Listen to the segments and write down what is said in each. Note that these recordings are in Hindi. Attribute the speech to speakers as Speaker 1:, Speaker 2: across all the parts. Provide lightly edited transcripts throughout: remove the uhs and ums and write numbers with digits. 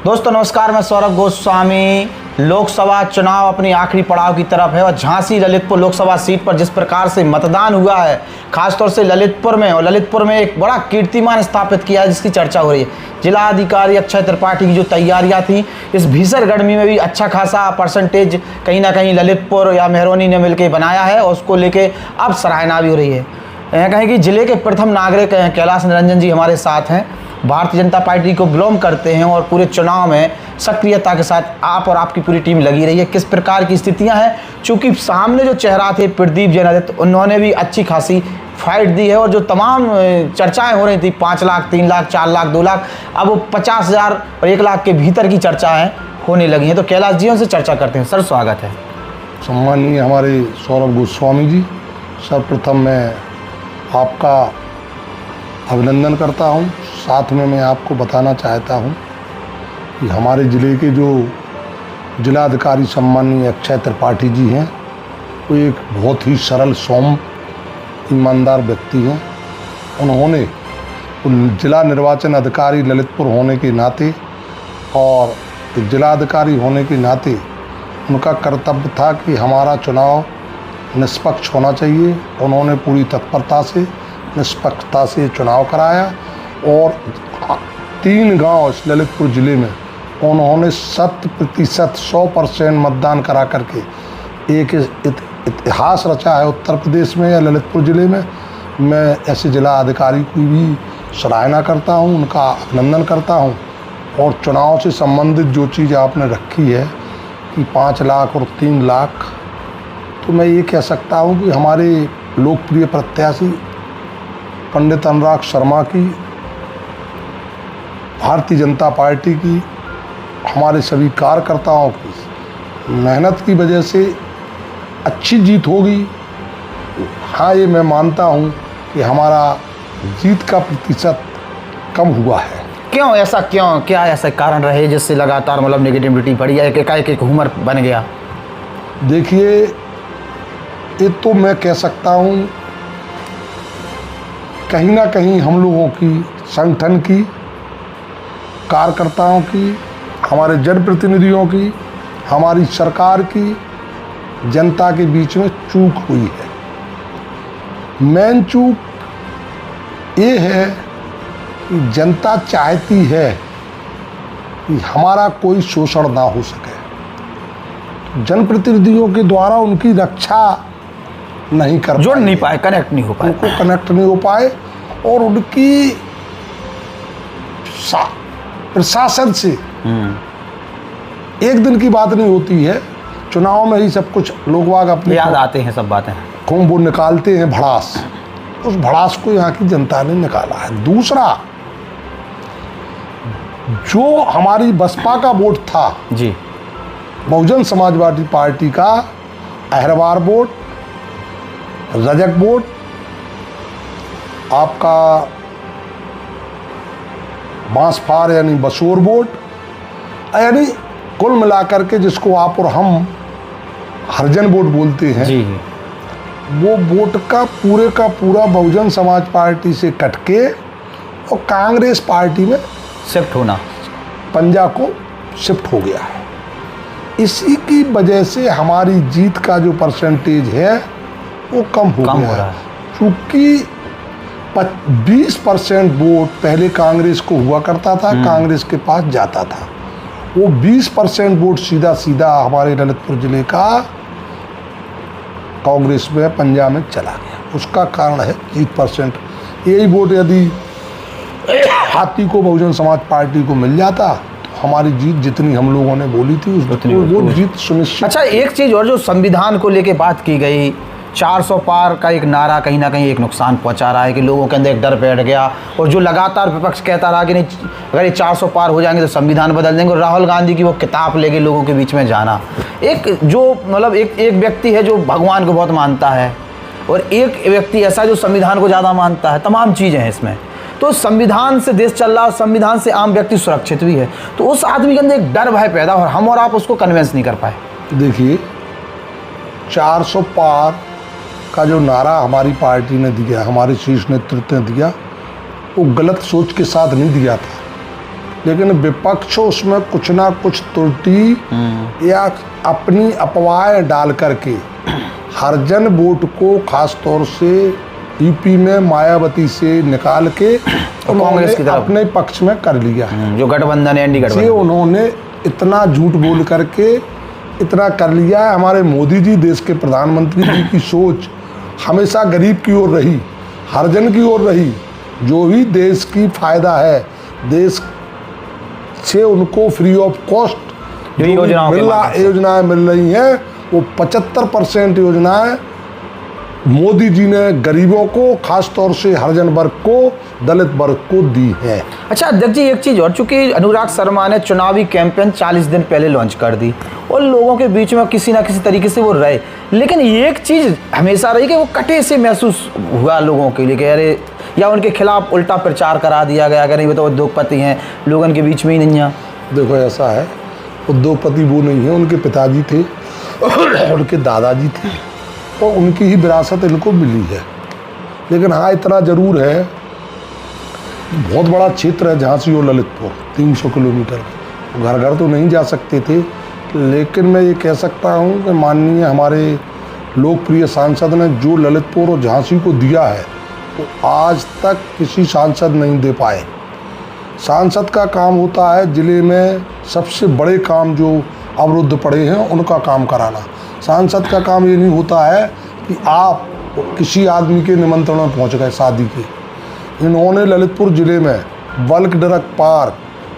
Speaker 1: दोस्तों नमस्कार, मैं सौरभ गोस्वामी। लोकसभा चुनाव अपनी आखिरी पड़ाव की तरफ है और झांसी ललितपुर लोकसभा सीट पर जिस प्रकार से मतदान हुआ है, खासतौर से ललितपुर में एक बड़ा कीर्तिमान स्थापित किया है जिसकी चर्चा हो रही है। जिलाधिकारी अक्षय त्रिपाठी की जो तैयारियां थी, इस भीषण गर्मी में भी अच्छा खासा परसेंटेज कहीं ना कहीं ललितपुर या मेहरौनी ने मिलकर बनाया है और उसको लेके अब सराहना भी हो रही है। कहें कि जिले के प्रथम नागरिक कैलाश निरंजन जी हमारे साथ हैं, भारतीय जनता पार्टी को बिलोंग करते हैं और पूरे चुनाव में सक्रियता के साथ आप और आपकी पूरी टीम लगी रही है। किस प्रकार की स्थितियां हैं, चूंकि सामने जो चेहरा थे प्रदीप जैन आदित्य, उन्होंने भी अच्छी खासी फाइट दी है और जो तमाम चर्चाएं हो रही थी 5 लाख, 3 लाख, 4 लाख, 2 लाख, अब वो 50,000 और 1 लाख के भीतर की चर्चाएं होने लगी हैं। तो कैलाश जी उनसे चर्चा करते हैं। सर स्वागत है।
Speaker 2: सम्मानीय हमारे सौरभ गोस्वामी जी, सर्वप्रथम मैं आपका अभिनंदन करता हूं। साथ में मैं आपको बताना चाहता हूं कि हमारे ज़िले के जो जिलाधिकारी सम्मानीय अक्षय त्रिपाठी जी हैं, वो एक बहुत ही सरल, सौम्य, ईमानदार व्यक्ति हैं। उन्होंने जिला निर्वाचन अधिकारी ललितपुर होने के नाते और जिलाधिकारी होने के नाते उनका कर्तव्य था कि हमारा चुनाव निष्पक्ष होना चाहिए। उन्होंने पूरी तत्परता से, निष्पक्षता से चुनाव कराया और 3 गांव इस ललितपुर ज़िले में उन्होंने 100% 100% मतदान करा करके एक इतिहास रचा है उत्तर प्रदेश में या ललितपुर ज़िले में। मैं ऐसे जिला अधिकारी की भी सराहना करता हूं, उनका अभिनंदन करता हूं। और चुनाव से संबंधित जो चीज़ आपने रखी है कि 5 लाख और 3 लाख, तो मैं ये कह सकता हूं कि हमारे लोकप्रिय प्रत्याशी पंडित अनुराग शर्मा की, भारतीय जनता पार्टी की, हमारे सभी कार्यकर्ताओं की मेहनत की वजह से अच्छी जीत होगी। हाँ, ये मैं मानता हूँ कि हमारा जीत का प्रतिशत कम हुआ है।
Speaker 1: क्यों ऐसा, क्या ऐसा कारण रहे जिससे लगातार मतलब नेगेटिविटी बढ़ी है, एक हुमर बन गया?
Speaker 2: देखिए, ये तो मैं कह सकता हूँ कहीं ना कहीं हम लोगों की, संगठन की, कार्यकर्ताओं की, हमारे जनप्रतिनिधियों की, हमारी सरकार की, जनता के बीच में चूक हुई है। मेन चूक ये है कि जनता चाहती है कि हमारा कोई शोषण ना हो सके। जनप्रतिनिधियों के द्वारा उनकी रक्षा नहीं कर
Speaker 1: जुड़ नहीं पाए, कनेक्ट नहीं हो पाए,
Speaker 2: उनको कनेक्ट नहीं हो पाए और उनकी प्रशासन से एक दिन की बात नहीं होती है। चुनाव में ही सब कुछ लोग वाग अपने
Speaker 1: याद आते हैं सब बातें,
Speaker 2: खूब वो निकालते हैं भड़ास। उस भड़ास को यहाँ की जनता ने निकाला है। दूसरा, जो हमारी बसपा का वोट था
Speaker 1: जी,
Speaker 2: बहुजन समाजवादी पार्टी का अहरवार वोट, रजक वोट, आपका बांसफार यानी बसोर वोट, यानी कुल मिलाकर के जिसको आप और हम हरिजन वोट बोलते हैं
Speaker 1: जी,
Speaker 2: वो वोट का पूरा बहुजन समाज पार्टी से कटके और कांग्रेस पार्टी में
Speaker 1: शिफ्ट होना,
Speaker 2: पंजा को शिफ्ट हो गया है। इसी की वजह से हमारी जीत का जो परसेंटेज है वो कम हो रहा है। चूँकि 20% वोट पहले कांग्रेस को हुआ करता था, कांग्रेस के पास जाता था, वो 20% वोट सीधा हमारे ललितपुर जिले का कांग्रेस में, पंजाब में चला गया। उसका कारण है 20%। यही वोट यदि हाथी को बहुजन समाज पार्टी को मिल जाता तो हमारी जीत जितनी हम लोगों ने बोली थी वो जीत सुनिश्चित।
Speaker 1: अच्छा, एक चीज़ और, जो संविधान को लेके बात की गई, 400 पार का एक नारा कहीं ना कहीं एक नुकसान पहुंचा रहा है कि लोगों के अंदर एक डर बैठ गया और जो लगातार विपक्ष कहता रहा कि नहीं, अगर ये 400 पार हो जाएंगे तो संविधान बदल देंगे, और राहुल गांधी की वो किताब लेके लोगों के बीच में जाना, एक जो मतलब एक व्यक्ति है जो भगवान को बहुत मानता है और एक व्यक्ति ऐसा जो संविधान को ज़्यादा मानता है, तमाम चीज़ें हैं इसमें। तो संविधान से देश चल रहा है, संविधान से आम व्यक्ति सुरक्षित भी है, तो उस आदमी के अंदर एक डर भय पैदा और हम और आप उसको कन्विंस नहीं कर पाए।
Speaker 2: देखिए, 400 पार का जो नारा हमारी पार्टी ने दिया, हमारे शीर्ष नेतृत्व ने दिया, वो गलत सोच के साथ नहीं दिया था। लेकिन विपक्ष उसमें कुछ ना कुछ त्रुटि या अपनी अफवाहें डाल करके हरिजन वोट को खास तौर से यूपी में मायावती से निकाल के
Speaker 1: कांग्रेस की तरफ
Speaker 2: अपने पक्ष में कर लिया है।
Speaker 1: जो गठबंधन है, एनडी गठबंधन,
Speaker 2: उन्होंने इतना झूठ बोल करके इतना कर लिया है। हमारे मोदी जी देश के प्रधानमंत्री जी की सोच हमेशा गरीब की ओर रही, हरिजन की ओर रही। जो भी देश की फायदा है, देश से उनको फ्री ऑफ कॉस्ट योजनाएं मिल रही हैं, वो 75% योजनाएं मोदी जी ने गरीबों को, खास तौर से हरिजन वर्ग को, दलित वर्ग को दी है।
Speaker 1: अच्छा अध्यक्ष जी, एक चीज़ और, चूंकि अनुराग शर्मा ने चुनावी कैंपेन 40 दिन पहले लॉन्च कर दी और लोगों के बीच में किसी ना किसी तरीके से वो रहे, लेकिन एक चीज़ हमेशा रही कि वो कटे से महसूस हुआ लोगों के लिए कि अरे, या उनके खिलाफ उल्टा प्रचार करा दिया गया, अगर नहीं वो तो उद्योगपति हैं, लोगों के बीच में ही नहीं है।
Speaker 2: देखो ऐसा है, उद्योगपति वो नहीं है, उनके पिताजी थे, उनके दादाजी थे और उनकी ही विरासत इनको मिली है। लेकिन हाँ इतना ज़रूर है, बहुत बड़ा क्षेत्र है झांसी और ललितपुर, 300 किलोमीटर, घर घर तो नहीं जा सकते थे, लेकिन मैं ये कह सकता हूँ कि माननीय हमारे लोकप्रिय सांसद ने जो ललितपुर और झांसी को दिया है वो आज तक किसी सांसद नहीं दे पाए। सांसद का काम होता है जिले में सबसे बड़े काम जो अवरुद्ध पड़े हैं उनका काम कराना। सांसद का काम ये नहीं होता है कि आप किसी आदमी के निमंत्रण में पहुंच गए शादी के। इन्होंने ललितपुर ज़िले में बल्क ड्रग पार्क,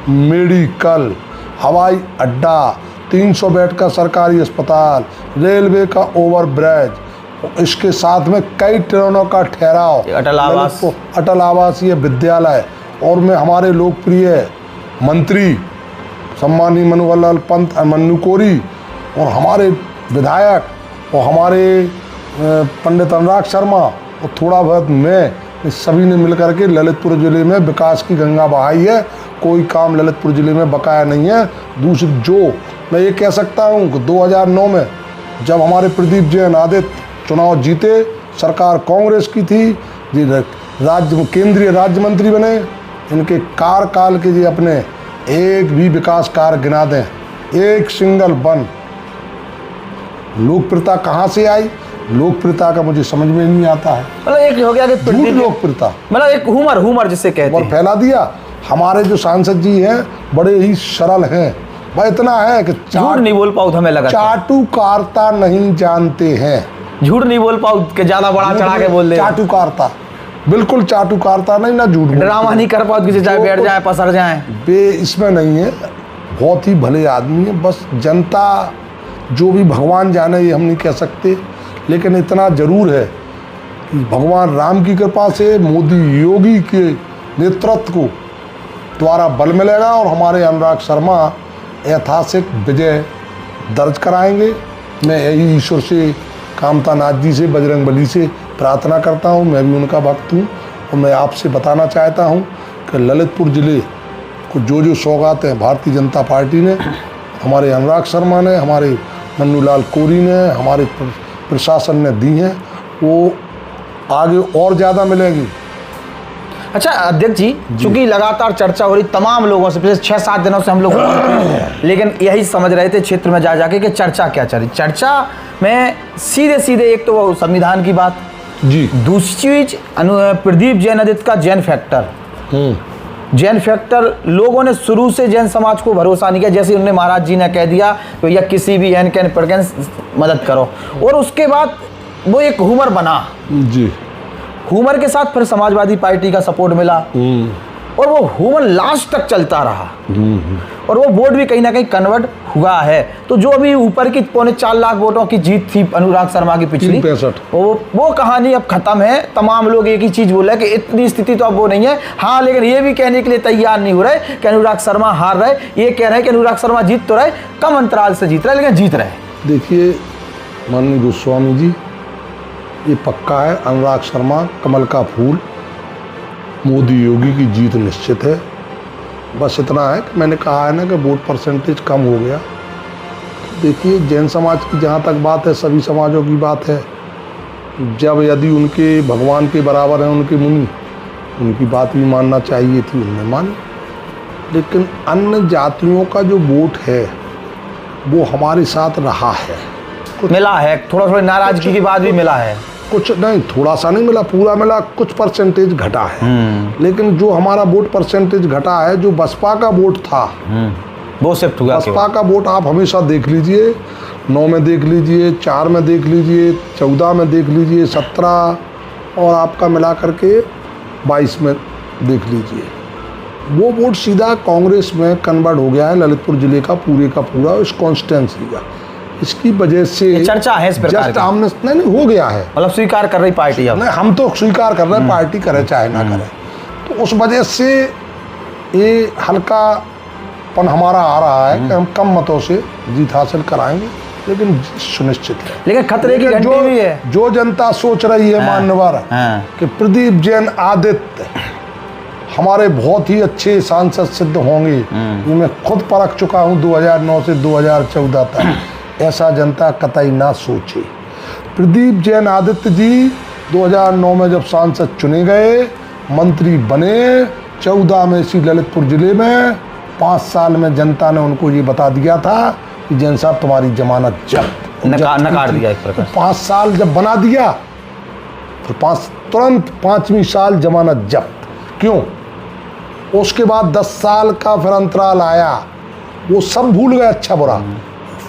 Speaker 2: मेडिकल, हवाई अड्डा, 300 बेड का सरकारी अस्पताल, रेलवे का ओवरब्रिज, इसके साथ में कई ट्रेनों का ठहराव, अटल आवासीय विद्यालय, और में हमारे लोकप्रिय मंत्री सम्मानीय मनोहर लाल पंत, मन्नू कोरी, और हमारे विधायक और हमारे पंडित अनुराग शर्मा और थोड़ा बहुत मैं, इस सभी ने मिलकर के ललितपुर ज़िले में विकास की गंगा बहाई है। कोई काम ललितपुर ज़िले में बकाया नहीं है। दूसरी जो मैं ये कह सकता हूँ कि 2009 में जब हमारे प्रदीप जैन आदित्य चुनाव जीते, सरकार कांग्रेस की थी जी, केंद्रीय राज्य मंत्री बने, इनके कार्यकाल के जी अपने एक भी विकास कार्य गिना दें, एक सिंगल वन। लोकप्रियता कहाँ से आई? लोकप्रियता का मुझे समझ में नहीं आता है।
Speaker 1: मतलब एक हो गया कि
Speaker 2: लोकप्रियता,
Speaker 1: मतलब एक हुमर जिसे कहते हैं,
Speaker 2: और फैला दिया। हमारे जो सांसद जी हैं बड़े ही सरल हैं, भाई इतना है कि
Speaker 1: झूठ नहीं बोल पाओ, हमें लगा
Speaker 2: चाटुकारता नहीं जानते हैं।
Speaker 1: झूठ नहीं बोल पाओ कि ज्यादा बड़ा चढ़ा के बोल दे,
Speaker 2: चाटुकारता, बिल्कुल चाटुकारता नहीं, ना झूठ,
Speaker 1: ड्रामा नहीं कर पाओ, किसी चाहे बैठ जाए पसर जाए,
Speaker 2: बे इसमें नहीं है। बहुत ही भले आदमी है, बस जनता जो भी भगवान जाने ये हम नहीं कह सकते, लेकिन इतना जरूर है कि भगवान राम की कृपा से मोदी योगी के नेतृत्व को द्वारा बल मिलेगा और हमारे अनुराग शर्मा ऐतिहासिक विजय दर्ज कराएंगे। मैं यही ईश्वर से, कामता नाथ जी से, बजरंग बली से प्रार्थना करता हूँ। मैं भी उनका भक्त हूँ और मैं आपसे बताना चाहता हूँ कि ललितपुर ज़िले को जो सौगात है भारतीय जनता पार्टी ने, हमारे अनुराग शर्मा ने, हमारे मन्नू लाल कोरी ने, हमारे प्रशासन ने दी हैं, वो आगे और ज़्यादा मिलेंगी।
Speaker 1: अच्छा अध्यक्ष जी, चूंकि लगातार चर्चा हो रही तमाम लोगों से, पिछले 6-7 दिनों से हम लोग लेकिन यही समझ रहे थे क्षेत्र में जा जाके कि चर्चा क्या चल रही। चर्चा में सीधे एक तो वो संविधान की बात
Speaker 2: जी,
Speaker 1: दूसरी चीज प्रदीप जैन आदित्य का जैन फैक्टर। जैन फैक्टर, लोगों ने शुरू से जैन समाज को भरोसा नहीं किया, जैसे उन्होंने महाराज जी ने कह दिया तो या किसी भी एन कैन प्रकन मदद करो, और उसके बाद वो एक हुमर बना
Speaker 2: जी,
Speaker 1: हुमर के साथ फिर समाजवादी पार्टी का सपोर्ट मिला और वो हुमर लास्ट तक चलता रहा और वो वोट भी कहीं ना कहीं कन्वर्ट हुआ है। तो जो अभी ऊपर की 4.25 लाख वोटों की जीत थी अनुराग शर्मा की पिछली,
Speaker 2: 65,
Speaker 1: वो कहानी अब खत्म है। तमाम लोग एक ही चीज बोल रहे हैं कि इतनी स्थिति तो अब वो नहीं है। हाँ, लेकिन ये भी कहने के लिए तैयार नहीं हो रहे कि अनुराग शर्मा हार रहे, ये कह रहे हैं कि अनुराग शर्मा जीत तो रहे, कम अंतराल से जीत रहे, लेकिन जीत रहे।
Speaker 2: देखिए माननीय गोस्वामी जी, ये पक्का है, अनुराग शर्मा कमल का फूल, मोदी योगी की जीत निश्चित है। बस इतना है कि मैंने कहा है ना कि वोट परसेंटेज कम हो गया। देखिए जैन समाज की जहाँ तक बात है, सभी समाजों की बात है, जब यदि उनके भगवान के बराबर हैं उनके मुनि, उनकी बात भी मानना चाहिए थी, उन्होंने मानी। लेकिन अन्य जातियों का जो वोट है वो हमारे साथ रहा है।
Speaker 1: मिला है, थोड़ा थोड़ी नाराजगी के बाद भी मिला है।
Speaker 2: कुछ नहीं, थोड़ा सा नहीं मिला, पूरा मिला, कुछ परसेंटेज घटा है। लेकिन जो हमारा वोट परसेंटेज घटा है, जो बसपा का वोट था
Speaker 1: वो शिफ्ट हुआ।
Speaker 2: बसपा का वोट आप हमेशा देख लीजिए, 9 में देख लीजिए, 4 में देख लीजिए, 14 में देख लीजिए, 17 और आपका मिला करके 22 में देख लीजिए, वो वोट सीधा कांग्रेस में कन्वर्ट हो गया है ललितपुर जिले का पूरा इस कॉन्स्टिट्यूंसी का। इसकी वजह से
Speaker 1: चर्चा है इस प्रकार
Speaker 2: जस्ट आमने नहीं हो गया है,
Speaker 1: मतलब स्वीकार कर रही पार्टी। अब
Speaker 2: नहीं, हम तो स्वीकार कर रहे हैं, पार्टी करे चाहे ना करे। तो उस वजह से ये हल्कापन हमारा आ रहा है कि हम कम मतों से जीत हासिल कराएंगे, लेकिन सुनिश्चित है।
Speaker 1: लेकिन खतरे की घंटी भी है।
Speaker 2: जो जनता सोच रही है मान्यवर कि प्रदीप जैन आदित्य हमारे बहुत ही अच्छे सांसद सिद्ध होंगे, ये मैं खुद परख चुका हूँ 2009 से 2014 तक, ऐसा जनता कतई ना सोचे। प्रदीप जैन आदित्य जी 2009 में जब सांसद चुने गए, मंत्री बने, 14 में इसी ललितपुर जिले में 5 साल में जनता ने उनको ये बता दिया था कि जैन साहब तुम्हारी जमानत जब्त,
Speaker 1: नकार दिया एक प्रकार।
Speaker 2: 5 साल जब बना दिया तो तुरंत 5वीं साल जमानत जब्त। क्यों? उसके बाद 10 साल का फिर अंतराल आया, वो सब भूल गए अच्छा बुरा,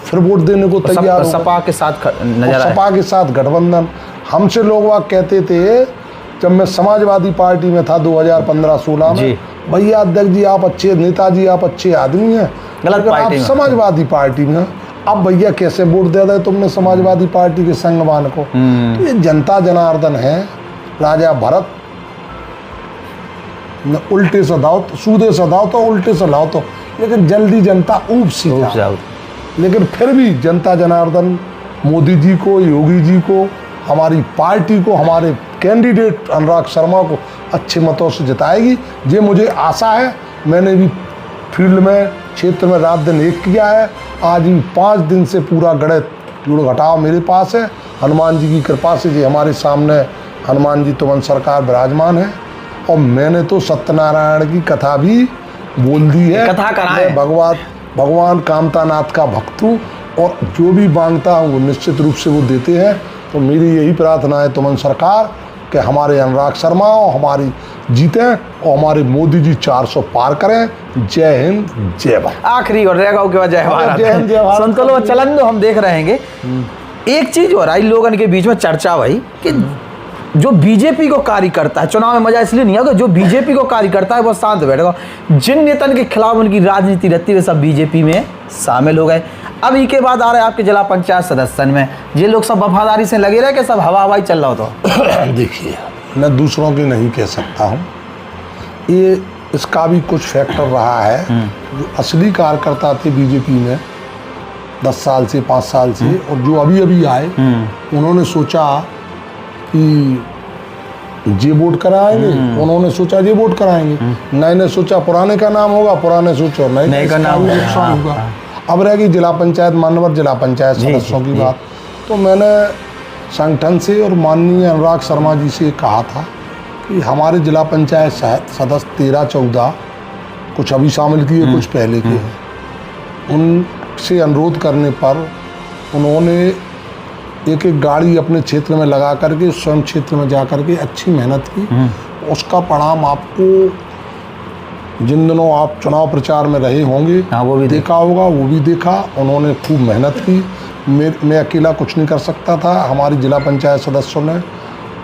Speaker 2: फिर वोट देने को तैयार हो।
Speaker 1: सपा के साथ नजर आया,
Speaker 2: सपा के साथ गठबंधन। हमसे लोग वहाँ कहते थे, जब मैं समाजवादी पार्टी में था 2015-16 में, भैया अध्यक्ष जी आप अच्छे नेताजी, आप अच्छे आदमी हैं,
Speaker 1: गलत पार्टी
Speaker 2: आप समाजवादी पार्टी में, अब भैया कैसे वोट दे रहे तुमने समाजवादी पार्टी के संगवान को। तो ये जनता जनार्दन है, राजा भरत न उल्टे से दाओ तो सूदे से दाओ तो उल्टे से लाओ तो, लेकिन जल्दी जनता ऊब सी जाओ। लेकिन फिर भी जनता जनार्दन मोदी जी को, योगी जी को, हमारी पार्टी को, हमारे कैंडिडेट अनुराग शर्मा को अच्छे मतों से जिताएगी, ये मुझे आशा है। मैंने भी फील्ड में, क्षेत्र में रात दिन एक किया है। आज भी 5 दिन से पूरा गणित जुड़ घटाव मेरे पास है। हनुमान जी की कृपा से ये हमारे सामने हनुमान जी तुमन सरकार विराजमान है, और मैंने तो सत्यनारायण की कथा भी बोल दी है।
Speaker 1: कथा कराएं।
Speaker 2: भगवान कामतानाथ का भक्त हूँ, और जो भी मांगता हूँ वो निश्चित रूप से वो देते हैं। तो मेरी यही प्रार्थना है तुमन सरकार कि हमारे अनुराग शर्मा और हमारी जीतें, और हमारे मोदी जी 400 पार करें। जय हिंद, जय भारत।
Speaker 1: आखिरी और रहेगा के बाद जय भारत।
Speaker 2: जय हिंद, जय भारत।
Speaker 1: संतलो चलन हम देख रहे हैं। एक चीज हो रहा है लोगों के बीच में चर्चा भाई कि जो बीजेपी को कार्य करता है, चुनाव में मजा इसलिए नहीं होगा, जो बीजेपी को कार्य करता है वो शांत बैठेगा। जिन नेता के खिलाफ उनकी राजनीति रहती है वे सब बीजेपी में शामिल हो गए। अब इसके बाद आ रहे हैं आपके जिला पंचायत सदस्य में, ये लोग सब वफादारी से लगे रहे कि सब हवा हवाई चल रहा हो। तो
Speaker 2: देखिए, मैं दूसरों की नहीं कह सकता हूँ, ये इसका भी कुछ फैक्टर रहा है। जो असली कार्यकर्ता थे बीजेपी में 10 साल से, 5 साल से, और जो अभी अभी आए, उन्होंने सोचा कि ये वोट कराएंगे, उन्होंने सोचा ये वोट कराएंगे, नए ने सोचा पुराने का नाम होगा, पुराने सोचो नए का नाम होगा। अब रहेगी जिला पंचायत मानवर जिला पंचायत सदस्यों की बात। तो मैंने संगठन से और माननीय अनुराग शर्मा जी से कहा था कि हमारे जिला पंचायत सदस्य 13-14 कुछ अभी शामिल किए, कुछ पहले के हैं, उनसे अनुरोध करने पर उन्होंने एक गाड़ी अपने क्षेत्र में लगा करके स्वयं क्षेत्र में जा करके अच्छी मेहनत की। उसका परिणाम आपको जिन दिनों आप चुनाव प्रचार में रहे होंगे वो भी देखा होगा, वो भी देखा। उन्होंने खूब मेहनत की। मैं अकेला कुछ नहीं कर सकता था, हमारी जिला पंचायत सदस्यों ने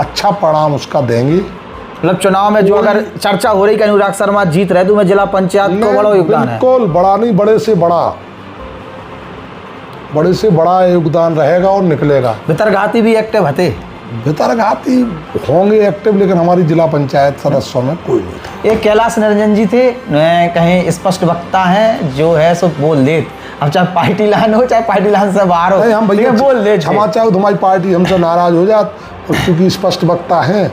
Speaker 2: अच्छा परिणाम उसका देंगे।
Speaker 1: मतलब चुनाव में जो अगर चर्चा हो रही कि अनुराग शर्मा जीत रहे तो मैं जिला पंचायत को बड़ा योगदान है।
Speaker 2: बिल्कुल बड़ा नहीं, बड़े से बड़ा योगदान रहेगा और निकलेगा।
Speaker 1: भितरघाती भी एक्टिव हते,
Speaker 2: भितरघाती होंगे एक्टिव, लेकिन हमारी जिला पंचायत सदस्यों में कोई नहीं था।
Speaker 1: एक कैलाश निरंजन जी थे, कहीं स्पष्ट वक्ता हैं, जो है सो बोल दे। अब चाहे पार्टी लाइन हो चाहे पार्टी लाइन से बाहर हो,
Speaker 2: हम भैया
Speaker 1: बोल दे।
Speaker 2: क्षमा चाहो तुम्हारी पार्टी हमसे नाराज हो जात, क्योंकि स्पष्ट वक्ता हैं।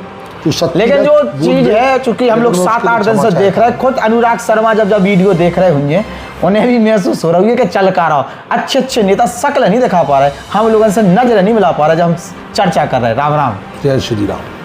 Speaker 1: लेकिन जो चीज है, चूंकि हम लोग 7-8 दिन से देख रहे हैं, खुद अनुराग शर्मा जब वीडियो देख रहे होंगे उन्हें भी महसूस हो रहा है कि चल का रहा अच्छे नेता शक्ल नहीं दिखा पा रहे, हम लोगों से नजर नहीं मिला पा रहे जब हम चर्चा कर रहे हैं। राम राम,
Speaker 2: जय श्री राम।